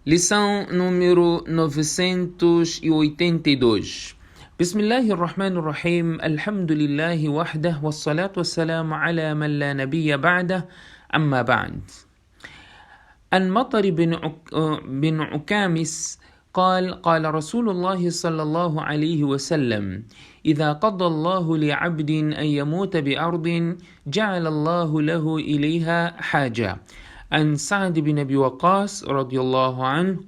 Lição número 982. Bismillahirrahmanirrahim. Alhamdulillahi wahdah. Wassalatu wassalamu ala man la nabiyya ba'dah. Amma ba'd. عن مطر بن عكامس قال رسول الله صلى الله عليه وسلم: إذا قضى الله لعبد أن يموت بأرض جعل الله له إليها حاجة. عن سعد بن أبي وقاص رضي الله عنه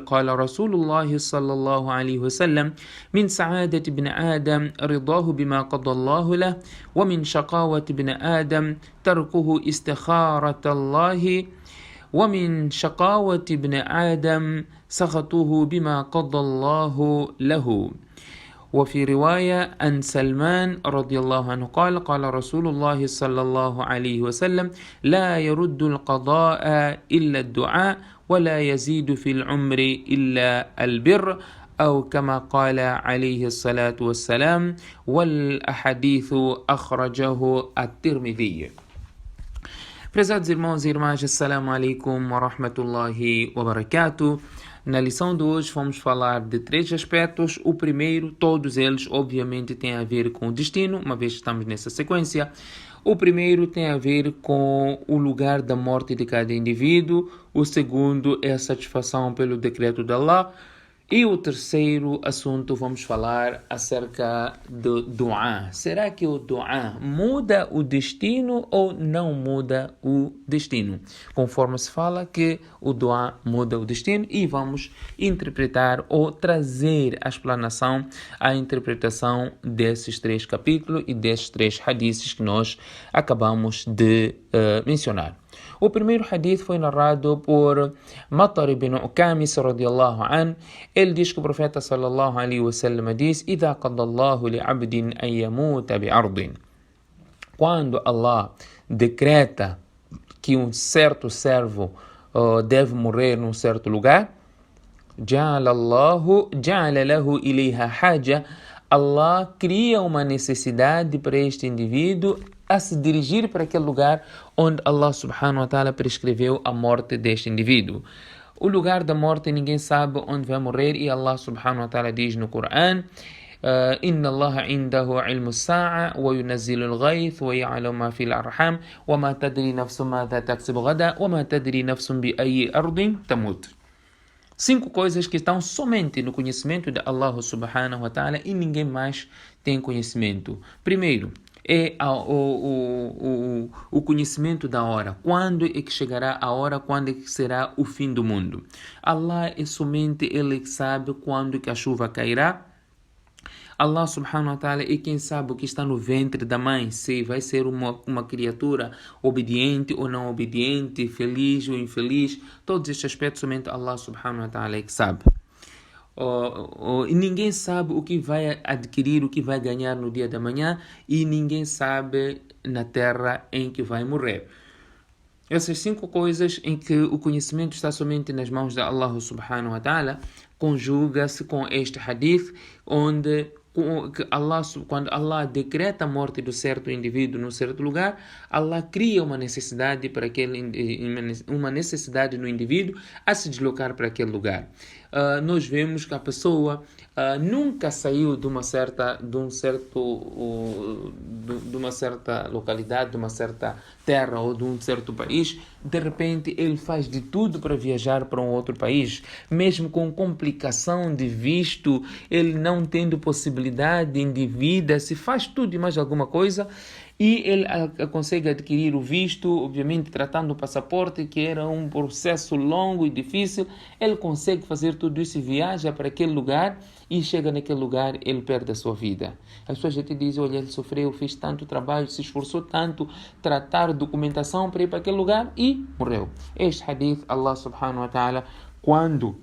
قال رسول الله صلى الله عليه وسلم: من سعادة ابن آدم رضاه بما قضى الله له، ومن شقاوة ابن آدم تركه استخارة الله، ومن شقاوة ابن آدم سخطه بما قضى الله له. وفي رواية عن سلمان رضي الله عنه قال رسول الله صلى الله عليه وسلم: لا يرد القضاء إلا الدعاء، ولا يزيد في العمر إلا البر، أو كما قال عليه الصلاة والسلام. والأحاديث أخرجه الترمذي. Prezados irmãos e irmãs, assalamu alaikum wa rahmatullahi wa barakatuh. Na lição de hoje vamos falar de 3 aspectos. O primeiro, todos eles obviamente têm a ver com o destino, uma vez que estamos nessa sequência. O primeiro tem a ver com o lugar da morte de cada indivíduo. O segundo é a satisfação pelo decreto de Allah. E o terceiro assunto, vamos falar acerca do du'a. Será que o du'a muda o destino ou não muda o destino? Conforme se fala que o du'a muda o destino, e vamos interpretar ou trazer a explanação, a interpretação desses 3 capítulos e desses 3 hadiths que nós acabamos de mencionar. O primeiro hadith foi narrado por Matar ibn Ukamis radiyallahu an. Ele diz que o profeta sallallahu alaihi wasallam diz: إِذَا قَضَى اللَّهُ لِعَبْدٍ أَن يَمُوتَ بِأَرْضٍ. Quando Allah decreta que um certo servo deve morrer num certo lugar, جَعَلَ لَهُ إِلَيْهَا حَاجَةً. Allah cria uma necessidade para este indivíduo a se dirigir para aquele lugar onde Allah subhanahu wa ta'ala prescreveu a morte deste indivíduo. O lugar da morte ninguém sabe onde vai morrer, e Allah subhanahu wa ta'ala diz no Coran: إن الله عنده علم الساعة وينزل الغيث ويعلم ما في الأرحام وما تدري نفس ماذا تكسب غدا وما تدري نفس بأي أرض تموت. 5 coisas que estão somente no conhecimento de Allah subhanahu wa ta'ala e ninguém mais tem conhecimento. Primeiro, é o conhecimento da hora. Quando é que chegará a hora? Quando é que será o fim do mundo? Allah é somente Ele que sabe quando que a chuva cairá. Allah subhanahu wa ta'ala é quem sabe o que está no ventre da mãe, se vai ser uma criatura obediente ou não obediente, feliz ou infeliz. Todos estes aspectos somente Allah subhanahu wa ta'ala é que sabe. E ninguém sabe o que vai adquirir, o que vai ganhar no dia da manhã, e ninguém sabe na terra em que vai morrer. Essas 5 coisas em que o conhecimento está somente nas mãos de Allah subhanahu wa ta'ala conjuga-se com este hadith, onde quando Allah decreta a morte do certo indivíduo num certo lugar, Allah cria uma necessidade uma necessidade no indivíduo a se deslocar para aquele lugar. Nós vemos que a pessoa nunca saiu de uma certa localidade, de uma certa terra ou de um certo país. De repente ele faz de tudo para viajar para um outro país, mesmo com complicação de visto, ele não tendo possibilidade de vida, se faz tudo e mais alguma coisa, e ele consegue adquirir o visto, obviamente tratando o passaporte, que era um processo longo e difícil. Ele consegue fazer tudo isso e viaja para aquele lugar, e chega naquele lugar, ele perde a sua vida. As pessoas já te dizem: olha, ele sofreu, fez tanto trabalho, se esforçou tanto, tratar documentação para ir para aquele lugar e morreu. Este hadith, Allah subhanahu wa ta'ala, quando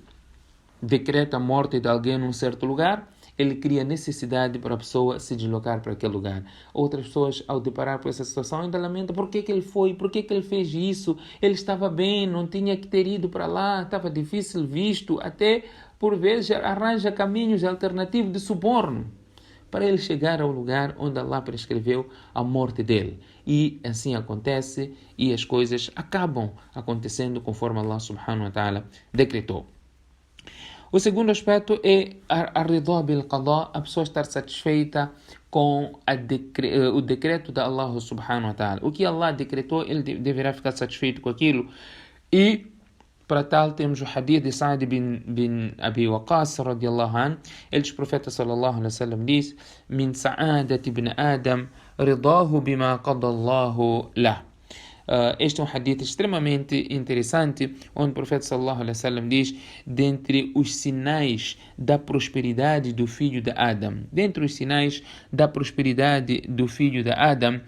decreta a morte de alguém num certo lugar, ele cria necessidade para a pessoa se deslocar para aquele lugar. Outras pessoas, ao deparar com essa situação, ainda lamentam: por que ele foi, por que ele fez isso, ele estava bem, não tinha que ter ido para lá, estava difícil visto, até por vezes arranja caminhos alternativos de suborno para ele chegar ao lugar onde Allah prescreveu a morte dele. E assim acontece, e as coisas acabam acontecendo conforme Allah subhanahu wa ta'ala decretou. O segundo aspecto é a bil qada, a pessoa estar satisfeita com o decreto de Allah subhanahu wa ta'ala. O que Allah decretou, ele deverá ficar satisfeito com aquilo. E para tal temos o hadith de Sa'd bin Abi Waqqas radiyallahu anhu. Ele diz, o profeta sallallahu alaihi wasallam diz: "Min sa'adat ibn Adam ridahu bima qada Allahu lah." Este é um hadith extremamente interessante, onde o profeta sallallahu alaihi wasallam diz: dentre os sinais da prosperidade do filho de Adam, dentre os sinais da prosperidade do filho de Adam,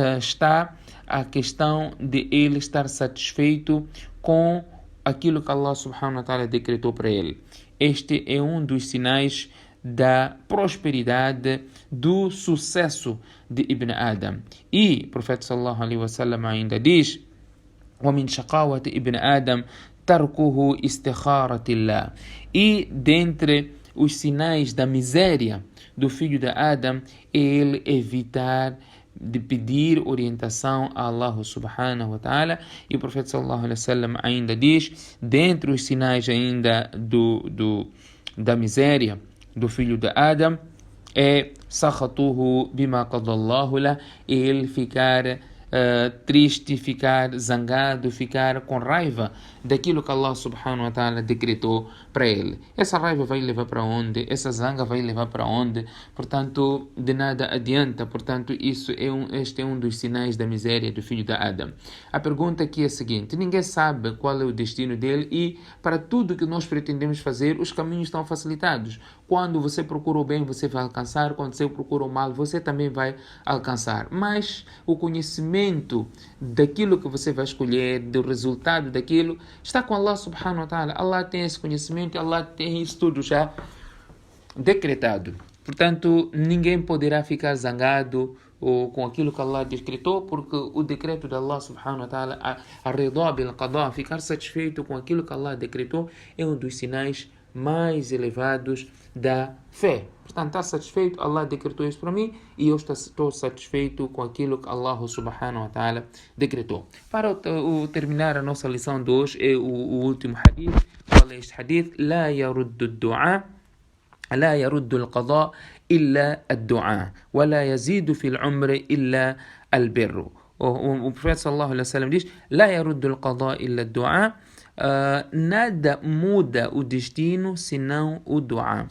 está a questão de ele estar satisfeito com aquilo que Allah subhanahu wa ta'ala decretou para ele. Este é um dos sinais da prosperidade, do sucesso de Ibn Adam. E o profeta sallallahu alaihi wasallam ainda diz: وَمِنْ شَقَاوَةِ Ibn Adam تَرْكُهُ اسْتِخَارَةِ اللَّهِ. E dentre os sinais da miséria do filho de Adam é ele evitar de pedir orientação a Allah subhanahu wa ta'ala. E o profeta sallallahu alaihi wasallam ainda diz, dentre os sinais ainda da miséria do filho de Adam, é sakhatuhu bima qadallahu la, ele ficar triste, ficar zangado, ficar com raiva daquilo que Allah subhanahu wa ta'ala decretou para ele. Essa raiva vai levar para onde? Essa zanga vai levar para onde? Portanto, de nada adianta. Portanto, este é um dos sinais da miséria do filho de Adam. A pergunta aqui é a seguinte: ninguém sabe qual é o destino dele, e para tudo que nós pretendemos fazer, os caminhos estão facilitados. Quando você procura o bem, você vai alcançar. Quando você procura o mal, você também vai alcançar. Mas o conhecimento daquilo que você vai escolher, do resultado daquilo, está com Allah subhanahu wa ta'ala. Allah tem esse conhecimento, Allah tem isso tudo já decretado. Portanto, ninguém poderá ficar zangado ou com aquilo que Allah decretou, porque o decreto de Allah subhanahu wa ta'ala, a ridha bil qada, ficar satisfeito com aquilo que Allah decretou, é um dos sinais mais elevados da fé. Portanto, está satisfeito, Allah decretou isso para mim e eu estou satisfeito com aquilo que Allah subhanahu wa ta'ala decretou. Para terminar a nossa lição de hoje, é o último hadith. Qual é este hadith? La yaruddu ad-du'a, la yaruddu al-qada illa ad-du'a, wa la yazidu fil umri illa al-birru. O profeta sallallahu alaihi wasallam diz: la yaruddu al-qada illa ad-du'a. Nada muda o destino senão o du'a.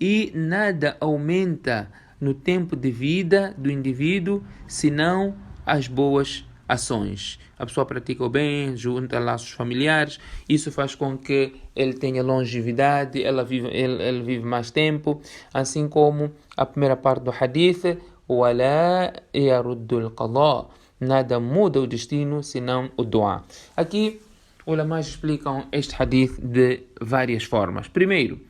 E nada aumenta no tempo de vida do indivíduo senão as boas ações. A pessoa pratica o bem, junta laços familiares, isso faz com que ele tenha longevidade, ele vive mais tempo, assim como a primeira parte do hadith: وَلَا يَرُدُّ الْقَضَاء. Nada muda o destino senão o du'a. Aqui ulamás explicam este hadith de várias formas. Primeiro,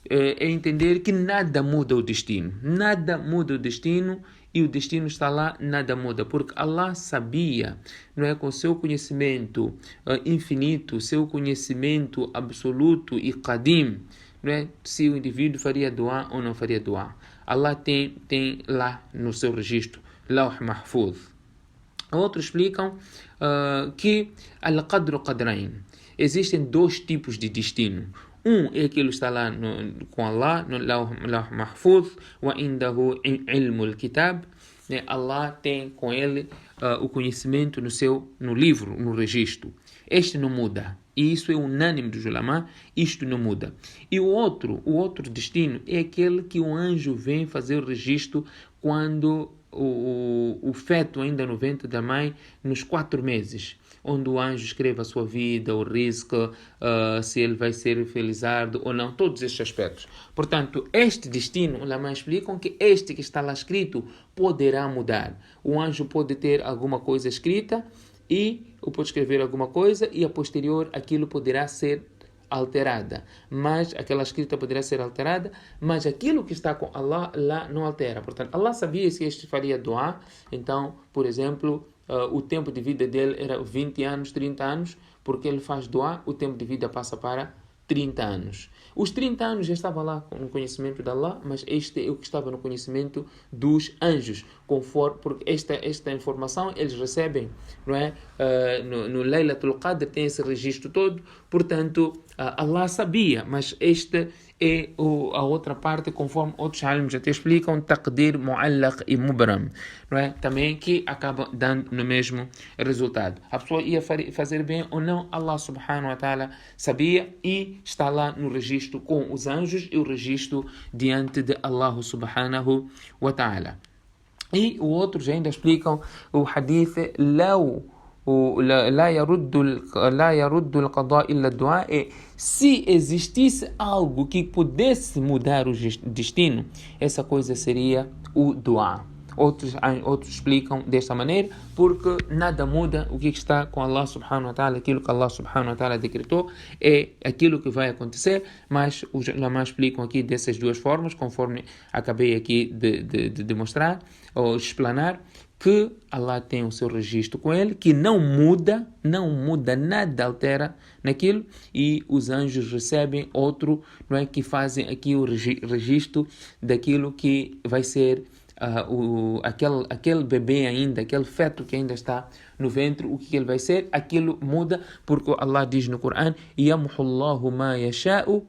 é entender que nada muda o destino. Nada muda o destino, e o destino está lá, nada muda. Porque Allah sabia, não é, com seu conhecimento infinito, seu conhecimento absoluto e qadim, não é, se o indivíduo faria dua ou não faria dua. Allah tem lá no seu registro, Lawh Mahfuz. Outros explicam que al-qadru qadrain. Existem dois tipos de destino. Um é aquilo que está lá com Allah, no Lawh Mahfuz, wa indahu ilmul kitab. Allah tem com ele o conhecimento no livro, no registro. Este não muda. E isso é unânime dos ulama, isto não muda. E o outro destino é aquele que o anjo vem fazer o registro quando o feto ainda no ventre da mãe, nos 4 meses, onde o anjo escreve a sua vida, o risco, se ele vai ser felizardo ou não, todos estes aspectos. Portanto, este destino, os ulama explicam que este que está lá escrito poderá mudar. O anjo pode ter alguma coisa escrita ou pode escrever alguma coisa, e a posterior aquilo poderá ser alterada, mas aquela escrita poderá ser alterada, mas aquilo que está com Allah lá não altera. Portanto, Allah sabia se este faria dua. Então, por exemplo, o tempo de vida dele era 20 anos, 30 anos, porque ele faz dua, o tempo de vida passa para 30 anos. Os 30 anos já estavam lá no conhecimento de Allah, mas este é o que estava no conhecimento dos anjos. conforme, porque esta informação eles recebem, não é? No Laylatul Qadr tem esse registro todo, portanto, Allah sabia, mas esta é a outra parte, conforme outros alims já te explicam, taqdir, mu'allaq e mubram, não é? Também que acaba dando no mesmo resultado. A pessoa ia fazer bem ou não, Allah subhanahu wa ta'ala sabia e está lá no registro com os anjos e o registro diante de Allah subhanahu wa ta'ala. E os outros ainda explicam o hadith لا يرد القضاء إلا الدعاء. Se existisse algo que pudesse mudar o destino, essa coisa seria o dua. Outros explicam desta maneira, porque nada muda o que está com Allah subhanahu wa ta'ala, aquilo que Allah subhanahu wa ta'ala decretou é aquilo que vai acontecer, mas os ulama explicam aqui dessas duas formas, conforme acabei aqui de demonstrar ou explanar, que Allah tem o seu registro com ele, que não muda nada, altera naquilo, e os anjos recebem outro, não é, que fazem aqui o registro daquilo que vai ser aquele bebê ainda, aquele feto que ainda está no ventre, o que ele vai ser, aquilo muda, porque Allah diz no Corão, يَمْحُ اللَّهُ مَا يَشَاءُ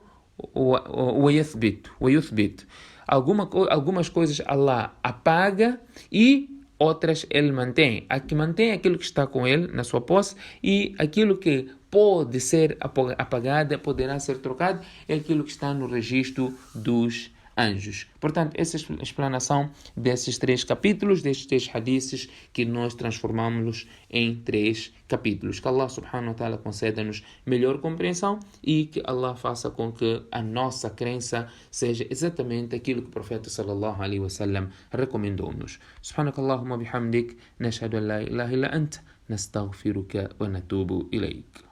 وَيُثْبِتُ. Algumas coisas Allah apaga e outras ele mantém. Aqui mantém aquilo que está com ele na sua posse, e aquilo que pode ser apagado, poderá ser trocado, é aquilo que está no registro dos anjos. Portanto, essa é a explanação desses 3 capítulos, destes 3 hadiths que nós transformamos em 3 capítulos. Que Allah subhanahu wa ta'ala conceda-nos melhor compreensão e que Allah faça com que a nossa crença seja exatamente aquilo que o profeta sallallahu alaihi wasallam recomendou-nos. Subhanakallahumma bihamdik, nashhadu an la ilaha illa ant, nastaghfiruka wa natubu ilayk.